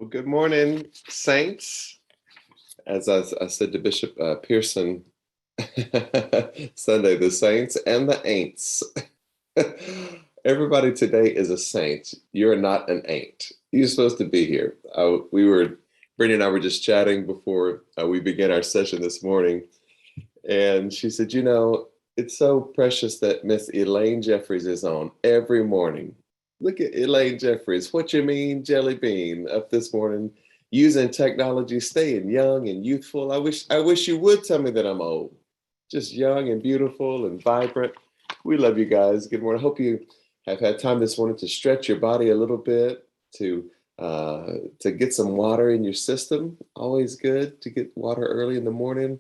Well, good morning, saints. As I said to Bishop Pearson Sunday, the saints and the ain'ts. Everybody today is a saint. You're not an ain't. You're supposed to be here. Brittany and I were just chatting before we began our session this morning, and she said, it's so precious that Miss Elaine Jeffries is on every morning. Look at Elaine Jeffries. What you mean, Jelly Bean, up this morning using technology, staying young and youthful. I wish you would tell me that I'm old. Just young and beautiful and vibrant. We love you guys. Good morning. I hope you have had time this morning to stretch your body a little bit, to get some water in your system. Always good to get water early in the morning.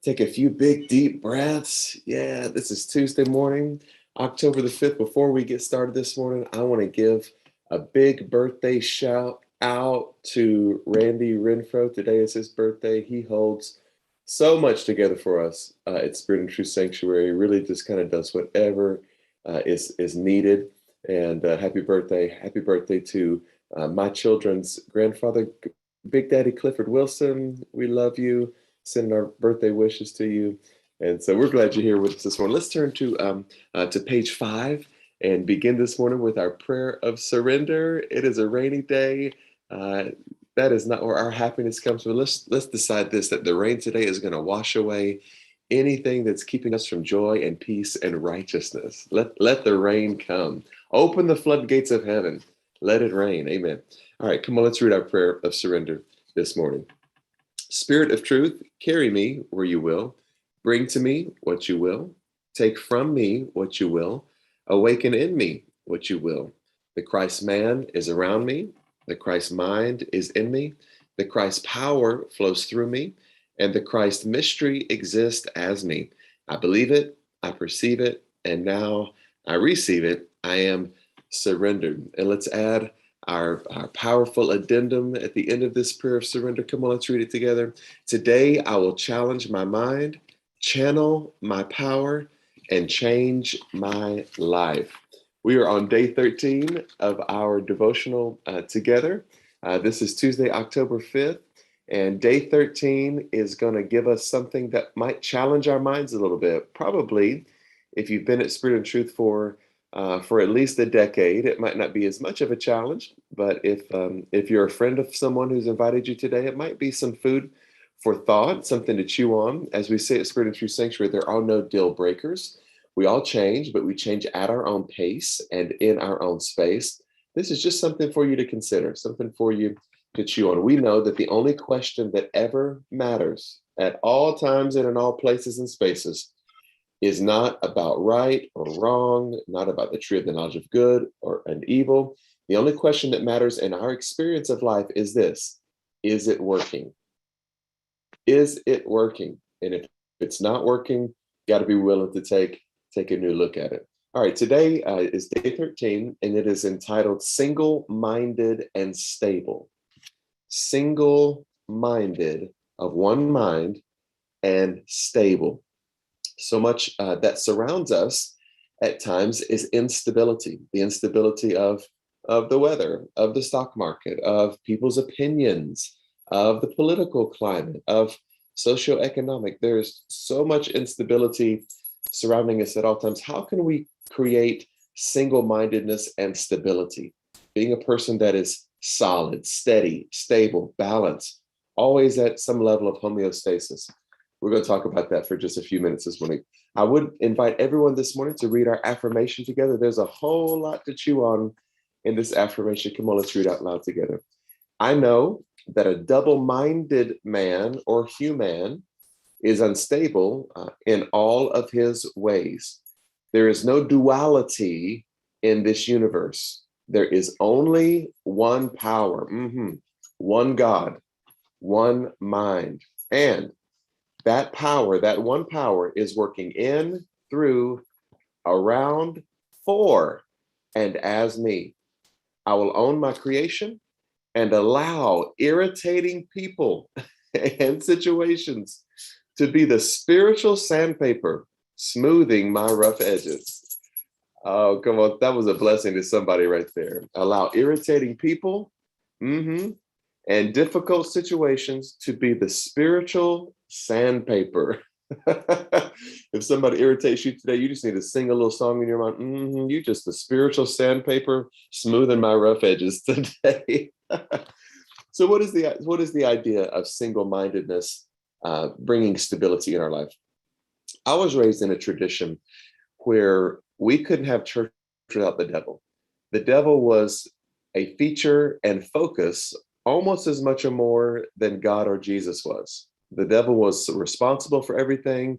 Take a few big, deep breaths. Yeah, this is Tuesday morning, October the 5th. Before we get started this morning, I want to give a big birthday shout out to Randy Renfro. Today is his birthday. He holds so much together for us at Spirit and Truth Sanctuary. Really just kind of does whatever is needed. And happy birthday to my children's grandfather, Big Daddy Clifford Wilson. We love you. Sending our birthday wishes to you. And so we're glad you're here with us this morning. Let's turn to page 5 and begin this morning with our prayer of surrender. It is a rainy day. That is not where our happiness comes from. Let's decide this, that the rain today is going to wash away anything that's keeping us from joy and peace and righteousness. Let the rain come. Open the floodgates of heaven. Let it rain. Amen. All right, come on, let's read our prayer of surrender this morning. Spirit of truth, carry me where you will. Bring to me what you will. Take from me what you will. Awaken in me what you will. The Christ man is around me. The Christ mind is in me. The Christ power flows through me. And the Christ mystery exists as me. I believe it. I perceive it. And now I receive it. I am surrendered. And let's add our powerful addendum at the end of this prayer of surrender. Come on, let's read it together. Today, I will challenge my mind, channel my power, and change my life. We are on day 13 of our devotional together. This is Tuesday, October 5th, and day 13 is going to give us something that might challenge our minds a little bit. Probably, if you've been at Spirit and Truth for at least a decade, it might not be as much of a challenge, but if you're a friend of someone who's invited you today, it might be some food for thought, something to chew on. As we say at Spirit and Truth Sanctuary, there are no deal breakers. We all change, but we change at our own pace and in our own space. This is just something for you to consider, something for you to chew on. We know that the only question that ever matters at all times and in all places and spaces is not about right or wrong, not about the tree of the knowledge of good and evil. The only question that matters in our experience of life is this: is it working? Is it working? And if it's not working, got to be willing to take a new look at it. All right, today is day 13, and it is entitled Single-Minded and Stable. Single-minded, of one mind, and stable. So much that surrounds us at times is instability, the instability of the weather, of the stock market, of people's opinions, of the political climate, of socioeconomic. There's so much instability surrounding us at all times. How can we create single-mindedness and stability? Being a person that is solid, steady, stable, balanced, always at some level of homeostasis. We're going to talk about that for just a few minutes this morning. I would invite everyone this morning to read our affirmation together. There's a whole lot to chew on in this affirmation. Come on, let's read out loud together. I know that a double-minded man or human is unstable in all of his ways. There is no duality in this universe. There is only one power, one God, one mind. And that power, that one power, is working in, through, around, for, and as me. I will own my creation and allow irritating people and situations to be the spiritual sandpaper smoothing my rough edges. Oh, come on. That was a blessing to somebody right there. Allow irritating people and difficult situations to be the spiritual sandpaper. If somebody irritates you today, you just need to sing a little song in your mind. You just the spiritual sandpaper, smoothing my rough edges today. So what is the idea of single-mindedness bringing stability in our life? I was raised in a tradition where we couldn't have church without the devil. The devil was a feature and focus almost as much or more than God or Jesus was. The devil was responsible for everything,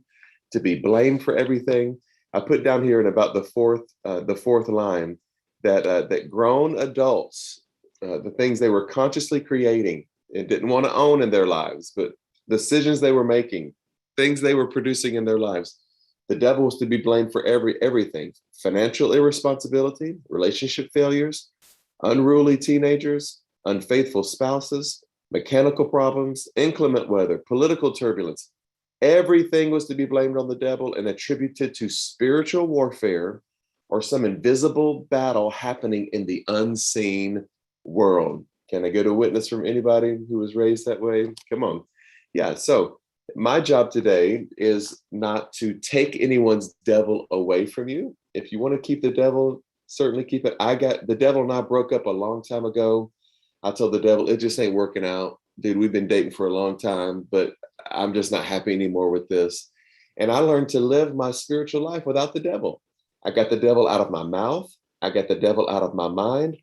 to be blamed for everything. I put down here in about the fourth line that grown adults, the things they were consciously creating and didn't want to own in their lives, but decisions they were making, things they were producing in their lives. The devil was to be blamed for everything: financial irresponsibility, relationship failures, unruly teenagers, unfaithful spouses, mechanical problems, inclement weather, political turbulence. Everything was to be blamed on the devil and attributed to spiritual warfare or some invisible battle happening in the unseen world. Can I get a witness from anybody who was raised that way? Come on. Yeah, so my job today is not to take anyone's devil away from you. If you want to keep the devil, certainly keep it. The devil and I broke up a long time ago. I told the devil, it just ain't working out. Dude, we've been dating for a long time, but I'm just not happy anymore with this. And I learned to live my spiritual life without the devil. I got the devil out of my mouth. I got the devil out of my mind.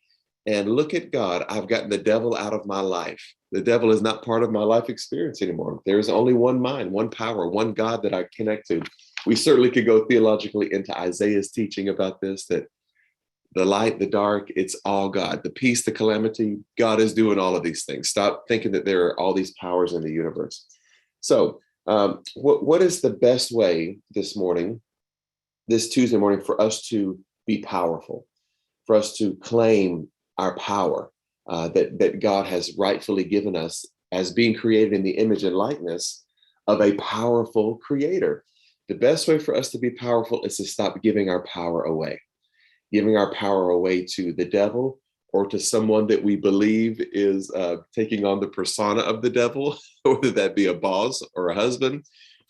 And look at God, I've gotten the devil out of my life. The devil is not part of my life experience anymore. There's only one mind, one power, one God that I connect to. We certainly could go theologically into Isaiah's teaching about this, that the light, the dark, it's all God. The peace, the calamity, God is doing all of these things. Stop thinking that there are all these powers in the universe. So what is the best way this morning, this Tuesday morning, for us to be powerful, for us to claim our power that God has rightfully given us as being created in the image and likeness of a powerful creator? The best way for us to be powerful is to stop giving our power away. Giving our power away to the devil or to someone that we believe is taking on the persona of the devil, whether that be a boss or a husband,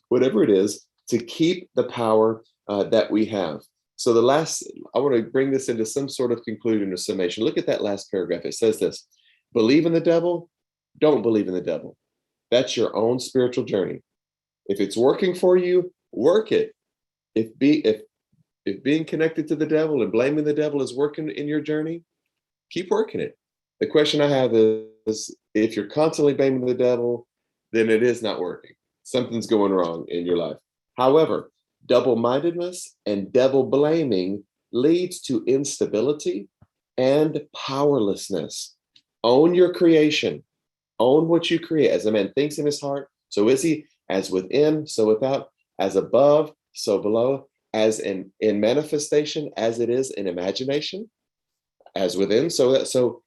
whatever it is, to keep the power that we have. So I want to bring this into some sort of conclusion or summation. Look at that last paragraph. It says this: believe in the devil, don't believe in the devil. That's your own spiritual journey. If it's working for you, work it. If being connected to the devil and blaming the devil is working in your journey, keep working it. The question I have is, if you're constantly blaming the devil, then it is not working. Something's going wrong in your life. However, double-mindedness and devil blaming leads to instability and powerlessness. Own your creation. Own what you create. As a man thinks in his heart, so is he. As within, so without. As above, so below. As in manifestation, as it is in imagination. As within, so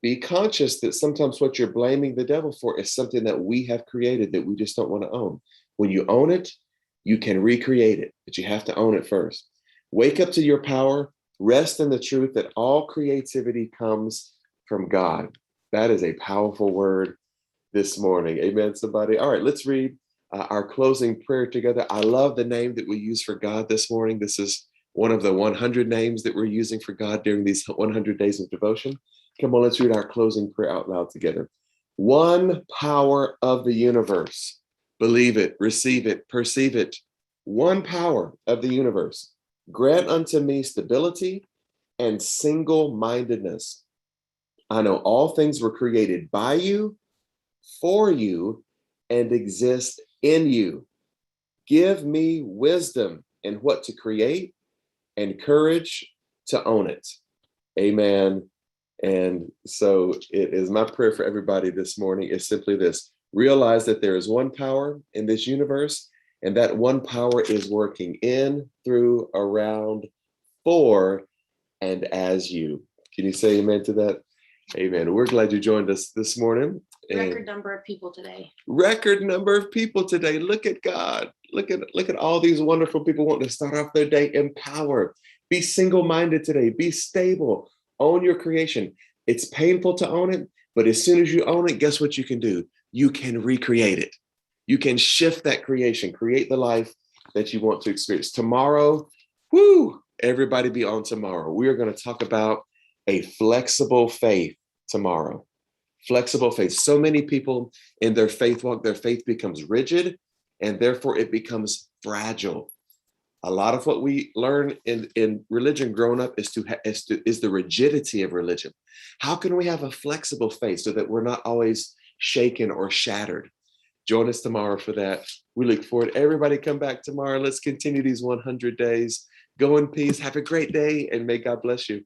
be conscious that sometimes what you're blaming the devil for is something that we have created that we just don't want to own. When you own it, you can recreate it, but you have to own it first. Wake up to your power. Rest in the truth that all creativity comes from God. That is a powerful word this morning. Amen, somebody. All right, let's read our closing prayer together. I love the name that we use for God this morning. This is one of the 100 names that we're using for God during these 100 days of devotion. Come on, let's read our closing prayer out loud together. One power of the universe. Believe it, receive it, perceive it. One power of the universe. Grant unto me stability and single-mindedness. I know all things were created by you, for you, and exist in you. Give me wisdom in what to create and courage to own it. Amen. And so it is my prayer for everybody this morning is simply this: realize that there is one power in this universe, and that one power is working in, through, around, for, and as you. Can you say amen to that? Amen. We're glad you joined us this morning. Record number of people today. Record number of people today. Look at God. Look at all these wonderful people wanting to start off their day empowered. Be single-minded today. Be stable. Own your creation. It's painful to own it, But as soon as you own it, guess what you can do? You can recreate it. You can shift that creation, create the life that you want to experience. Tomorrow, whoo, everybody be on tomorrow. We are going to talk about a flexible faith tomorrow. Flexible faith. So many people in their faith walk, their faith becomes rigid and therefore it becomes fragile. A lot of what we learn in religion growing up is the rigidity of religion. How can we have a flexible faith so that we're not always shaken or shattered? Join us tomorrow for that. We look forward. Everybody come back tomorrow. Let's continue these 100 days. Go in peace. Have a great day and may God bless you.